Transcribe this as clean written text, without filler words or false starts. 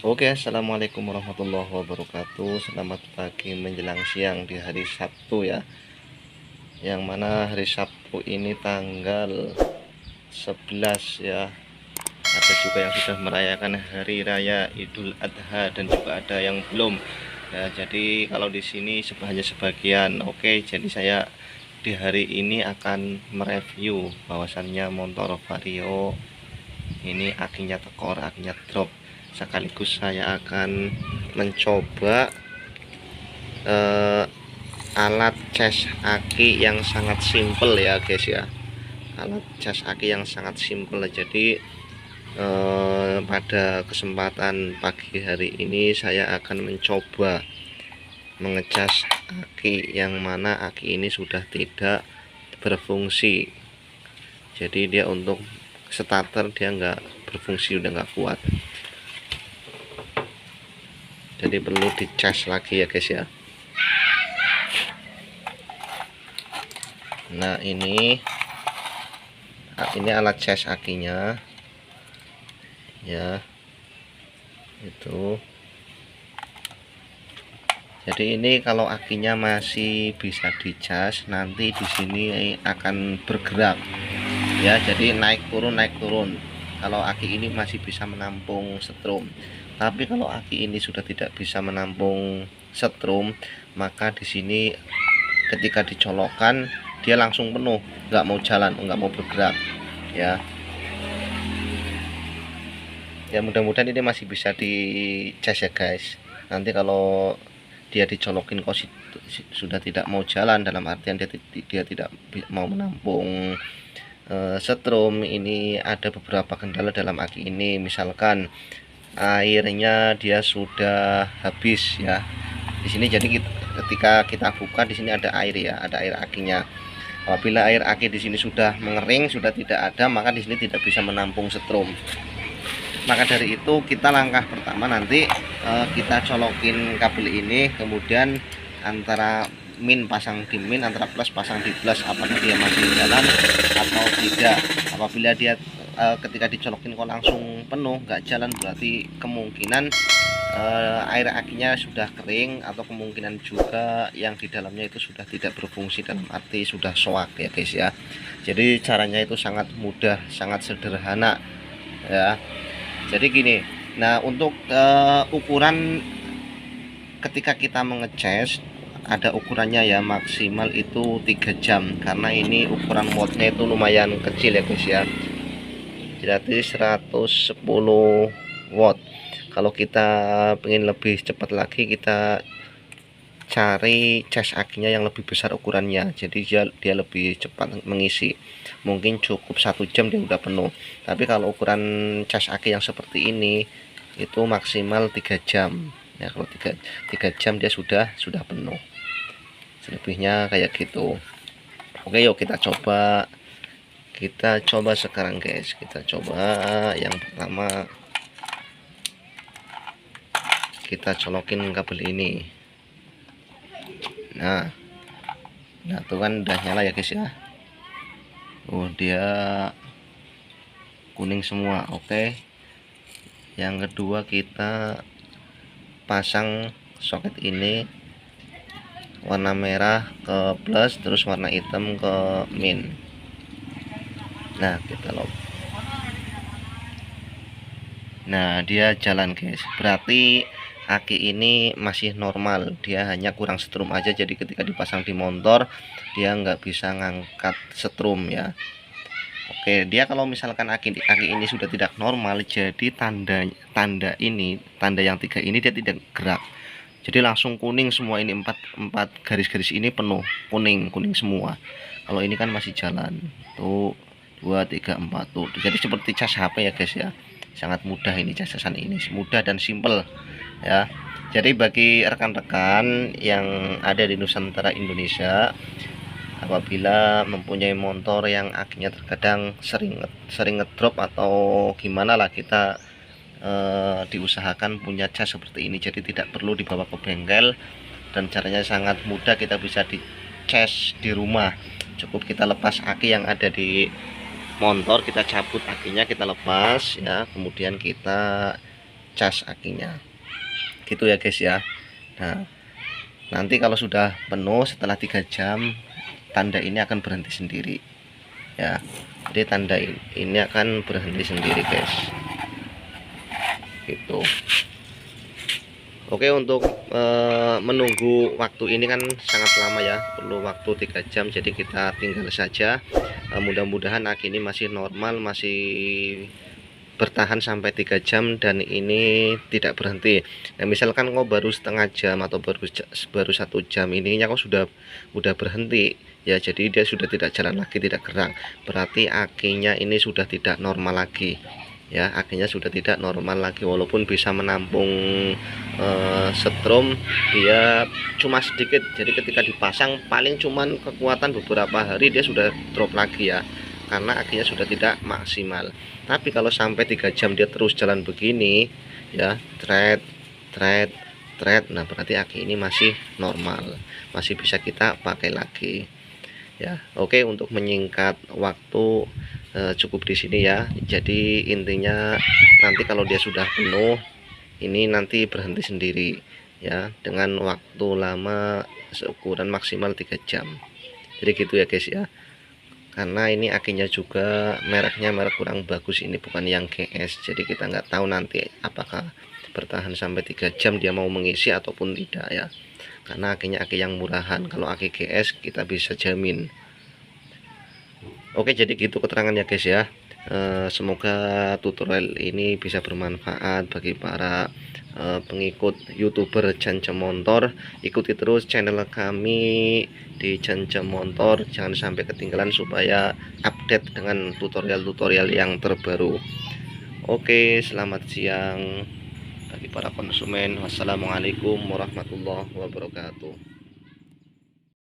Oke, assalamualaikum warahmatullahi wabarakatuh. Selamat pagi menjelang siang di hari Sabtu ya. Yang mana hari Sabtu ini tanggal 11 ya. Ada juga yang sudah merayakan hari raya Idul Adha dan juga ada yang belum. Ya, jadi kalau di sini hanya sebagian. Oke, jadi saya di hari ini akan mereview bahwasannya motor Vario ini akinya tekor, akinya drop. Sekaligus saya akan mencoba eh, alat cas aki yang sangat simple ya guys ya. Alat cas aki yang sangat simple. Jadi pada kesempatan pagi hari ini saya akan mencoba mengecas aki yang mana aki ini sudah tidak berfungsi. Jadi dia untuk starter dia nggak berfungsi, udah nggak kuat. Jadi perlu dicas lagi ya guys ya. Nah ini alat cas akinya ya, itu. Jadi ini kalau akinya masih bisa dicas, nanti di sini akan bergerak ya, jadi naik turun. Kalau aki ini masih bisa menampung setrum, tapi kalau aki ini sudah tidak bisa menampung setrum, maka di sini ketika dicolokkan dia langsung penuh, nggak mau jalan, nggak mau bergerak ya. Ya mudah-mudahan ini masih bisa dicas ya guys. Nanti kalau dia dicolokin kok sudah tidak mau jalan, dalam artian dia tidak mau menampung setrum, ini ada beberapa kendala dalam aki ini. Misalkan airnya dia sudah habis ya di sini. Jadi ketika kita buka di sini ada air ya, ada air akinya. Apabila air aki di sini sudah mengering, sudah tidak ada, maka di sini tidak bisa menampung setrum. Maka dari itu kita langkah pertama nanti kita colokin kabel ini, kemudian antara min pasang di min, antara plus pasang di plus, apakah dia masih jalan atau tidak. Apabila dia ketika dicolokin kok langsung penuh nggak jalan, berarti kemungkinan air akinya sudah kering, atau kemungkinan juga yang di dalamnya itu sudah tidak berfungsi, dalam arti sudah soak ya guys ya. Jadi caranya itu sangat mudah, sangat sederhana ya. Jadi gini, nah untuk ukuran ketika kita mengecas ada ukurannya ya, maksimal itu 3 jam, karena ini ukuran wattnya itu lumayan kecil ya guys ya. Jadi 110 watt. Kalau kita pengen lebih cepat lagi, kita cari cas akinya yang lebih besar ukurannya, jadi dia lebih cepat mengisi. Mungkin cukup 1 jam dia udah penuh, tapi kalau ukuran cas aki yang seperti ini itu maksimal 3 jam ya. Kalau 3 jam dia sudah penuh, selebihnya kayak gitu. Oke, yuk kita coba sekarang guys. Kita coba yang pertama, kita colokin kabel ini. Nah tuh kan udah nyala ya guys ya. Oh, dia kuning semua. Oke, yang kedua kita pasang soket ini, warna merah ke plus, terus warna hitam ke min. Nah kita lock. Nah dia jalan guys, berarti aki ini masih normal, dia hanya kurang setrum aja. Jadi ketika dipasang di motor dia nggak bisa ngangkat setrum ya. Oke, dia kalau misalkan aki ini sudah tidak normal, jadi tanda yang 3 ini dia tidak gerak, jadi langsung kuning semua. Ini empat garis-garis ini penuh kuning semua. Kalau ini kan masih jalan tuh, 2 3 4 tuh. Jadi seperti cas HP ya guys ya. Sangat mudah ini, casasan ini mudah dan simple ya. Jadi bagi rekan-rekan yang ada di Nusantara Indonesia, apabila mempunyai motor yang akinya terkadang sering ngedrop atau gimana lah, kita diusahakan punya cas seperti ini. Jadi tidak perlu dibawa ke bengkel, dan caranya sangat mudah, kita bisa dicas di rumah. Cukup kita lepas aki yang ada di motor, kita cabut akinya, kita lepas ya, kemudian kita cas akinya gitu ya guys ya. Nah, nanti kalau sudah penuh setelah 3 jam, tanda ini akan berhenti sendiri ya. Jadi tanda ini akan berhenti sendiri guys gitu. Oke, untuk menunggu waktu ini kan sangat lama ya, perlu waktu 3 jam, jadi kita tinggal saja. Mudah-mudahan aki ini masih normal, masih bertahan sampai 3 jam dan ini tidak berhenti. Nah, misalkan kau baru setengah jam atau baru 1 jam, ininya kau sudah berhenti ya, jadi dia sudah tidak jalan lagi, tidak gerak, berarti akinya ini sudah tidak normal lagi ya. Akinya sudah tidak normal lagi, walaupun bisa menampung setrum, dia cuma sedikit, jadi ketika dipasang paling cuman kekuatan beberapa hari dia sudah drop lagi ya, karena akinya sudah tidak maksimal. Tapi kalau sampai 3 jam dia terus jalan begini ya, thread, nah berarti aki ini masih normal, masih bisa kita pakai lagi ya. Oke, untuk menyingkat waktu cukup di sini ya. Jadi intinya nanti kalau dia sudah penuh, ini nanti berhenti sendiri ya, dengan waktu lama seukuran maksimal 3 jam. Jadi gitu ya guys ya. Karena ini akinya juga mereknya merek kurang bagus, ini bukan yang GS, jadi kita nggak tahu nanti apakah bertahan sampai 3 jam dia mau mengisi ataupun tidak ya. Karena akinya aki yang murahan, kalau aki GS kita bisa jamin. Oke, jadi gitu keterangannya guys ya. Semoga tutorial ini bisa bermanfaat bagi para pengikut YouTuber Cancem Motor. Ikuti terus channel kami di Cancem Motor, jangan sampai ketinggalan supaya update dengan tutorial-tutorial yang terbaru. Oke, selamat siang bagi para konsumen. Wassalamualaikum warahmatullahi wabarakatuh.